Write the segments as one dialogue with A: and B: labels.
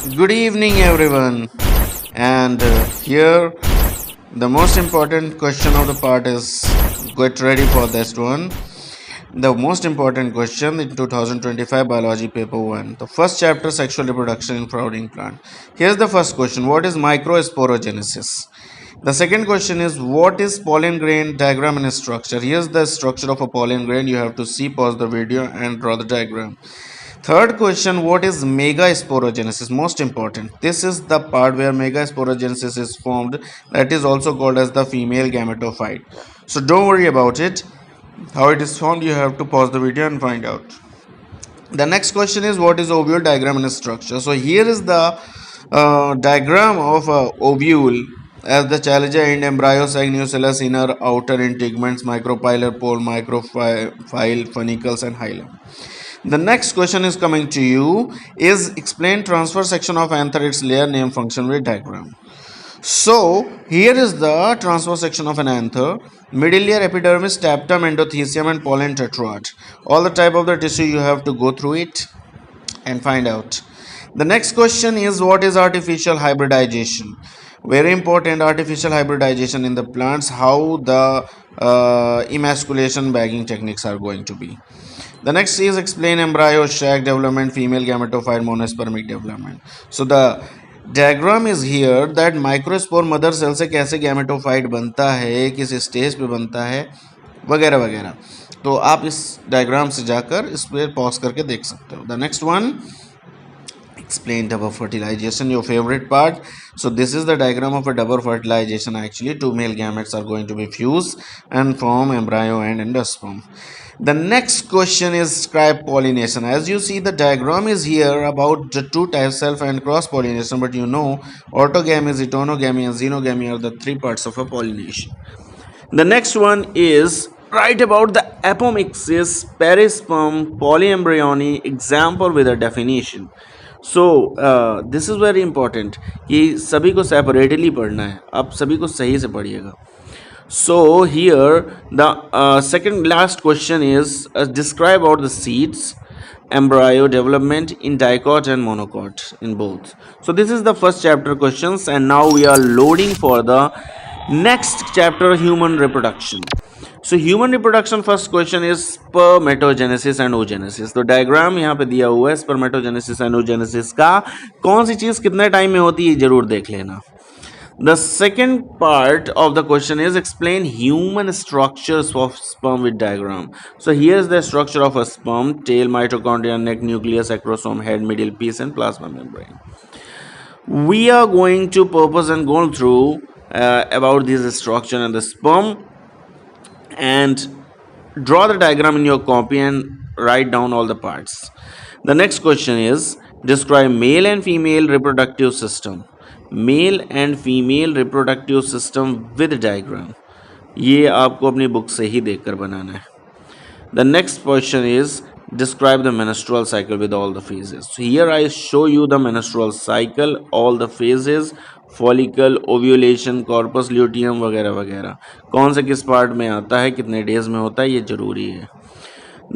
A: Good evening, everyone. And here, the most important question of the part is get ready for this one. The most important question in 2025 Biology Paper 1. The first chapter Sexual Reproduction in Flowering Plant. Here's the first question. What is microsporogenesis? The second question is what is pollen grain diagram and structure? Here's the structure of a pollen grain. You have to see, pause the video and draw the diagram. Third question, what is megasporogenesis? Most important. This is the part where megasporogenesis is formed, that is also called as the female gametophyte. So don't worry about it. How it is formed, you have to pause the video and find out. The next question is what is ovule diagram and structure? So here is the diagram of a ovule as the chalaza end embryo sac nucellus inner outer integuments micropylar pole micropyle funicles and hilum. The next question is coming to you is explain transfer section of anther its layer name function with diagram. So here is the transfer section of an anther. Middle layer epidermis, tapetum, endothecium and pollen tetrad. All the type of the tissue you have to go through it and find out. The next question is what is artificial hybridization? Very important, artificial hybridization in the plants, how the emasculation bagging techniques are going to be. The next is explain embryo sac development, female gametophyte monospermic development. So the diagram is here that microspore mother cell से कैसे gametophyte बनता है, किस stage पे बनता है, वगैरह वगैरह. तो आप इस डायग्राम से जाकर इस पर पॉज करके देख सकते हो. The next one explain double fertilization, your favorite part. So this is the diagram of a double fertilization. Actually two male gametes are going to be fused and form embryo and endosperm. The next question is describe pollination. As you see, the diagram is here about the two types, self and cross pollination, but you know orthogamy, heterogamy and xenogamy are the three parts of a pollination. The next one is write about the apomixis, perisperm, polyembryony, example with a definition. So this is very important कि सभी को separately पढ़ना है, आप सभी को सही से पढ़िएगा. So here the second last question is describe out the seeds embryo development in dicot and monocot in both. So this is the first chapter questions, and now we are loading for the next chapter, human reproduction. So human reproduction first question is spermatogenesis and oogenesis. तो diagram यहाँ पे दिया हुआ है spermatogenesis and oogenesis का, कौन सी चीज़ कितने time में होती है जरूर देख लेना. The second part of the question is explain human structures of sperm with diagram. So here's the structure of a sperm: tail, mitochondria, neck, nucleus, acrosome, head, middle piece and plasma membrane. We are going to purpose and go through about this structure and the sperm, and draw the diagram in your copy and write down all the parts. The next question is describe male and female reproductive system. Male and female reproductive system with diagram. ये आपको अपनी book से ही देखकर बनाना है. The next question is describe the menstrual cycle with all the phases. So here I show you the menstrual cycle, all the phases, follicle, ovulation, corpus luteum वगैरह वगैरह, कौन से किस पार्ट में आता है, कितने डेज में होता है, ये ज़रूरी है.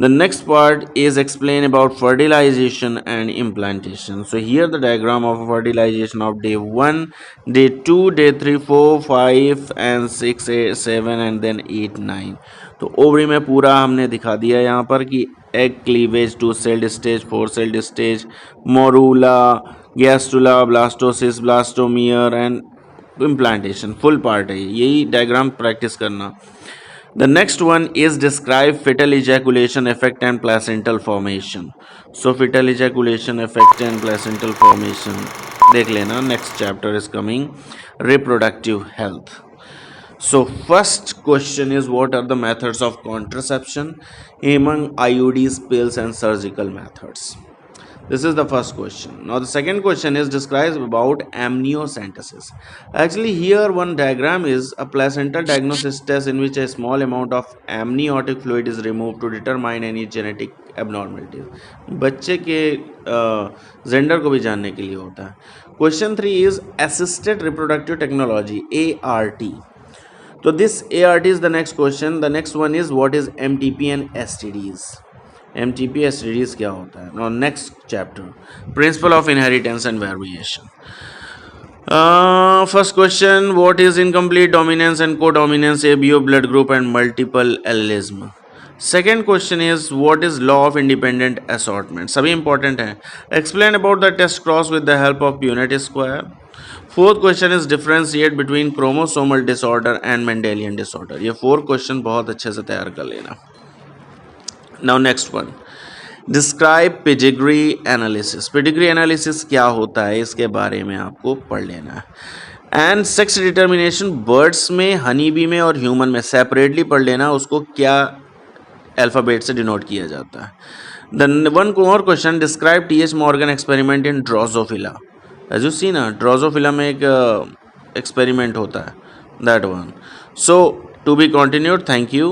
A: The next part is explain about fertilization and implantation. So here the diagram of fertilization of day 1, day 2, day 3, 4, 5 and 6, 8, 7 and then 8, 9. तो ओवरी में पूरा हमने दिखा दिया यहाँ पर कि egg cleavage, 2 sailed stage, 4 sailed stage, morula, gastrula, blastocyst, blastomere and implantation. Full part है, यही डायग्राम प्रैक्टिस करना. The next one is describe fetal ejaculation effect and placental formation. So fetal ejaculation effect and placental formation देख लेना. Next chapter is coming, reproductive health. So first question is what are the methods of contraception among IUDs, pills and surgical methods. This is the first question. Now the second question is describes about amniocentesis. Actually here one diagram is a placental diagnosis test in which a small amount of amniotic fluid is removed to determine any genetic abnormalities. बच्चे के gender को भी जानने के लिए होता है. Question 3 is assisted reproductive technology, ART. So this ART is the next question. The next one is what is MTP and STDs. MTP STDs क्या होता है. Now next chapter, principle of inheritance and variation. First question, what is incomplete dominance and codominance, ABO blood group and multiple allism. Second question is, what is law of independent assortment. सभी important है. Explain about the test cross with the help of Punnett square. Fourth question is, differentiate between chromosomal disorder and Mendelian disorder. ये 4 question बहुत अच्छे से तैयार कर लेना. Now next one, describe pedigree analysis. Pedigree analysis क्या होता है इसके बारे में आपको पढ़ लेना है. एंड सेक्स डिटर्मिनेशन बर्ड्स में, हनी बी में और ह्यूमन में सेपरेटली पढ़ लेना, उसको क्या अल्फ़ाबेट से डिनोट किया जाता है. The one more question, describe TH Morgan experiment in Drosophila. As you see ना, ड्रोसोफिला में एक एक्सपेरिमेंट होता है, that one. So to be continued. Thank you.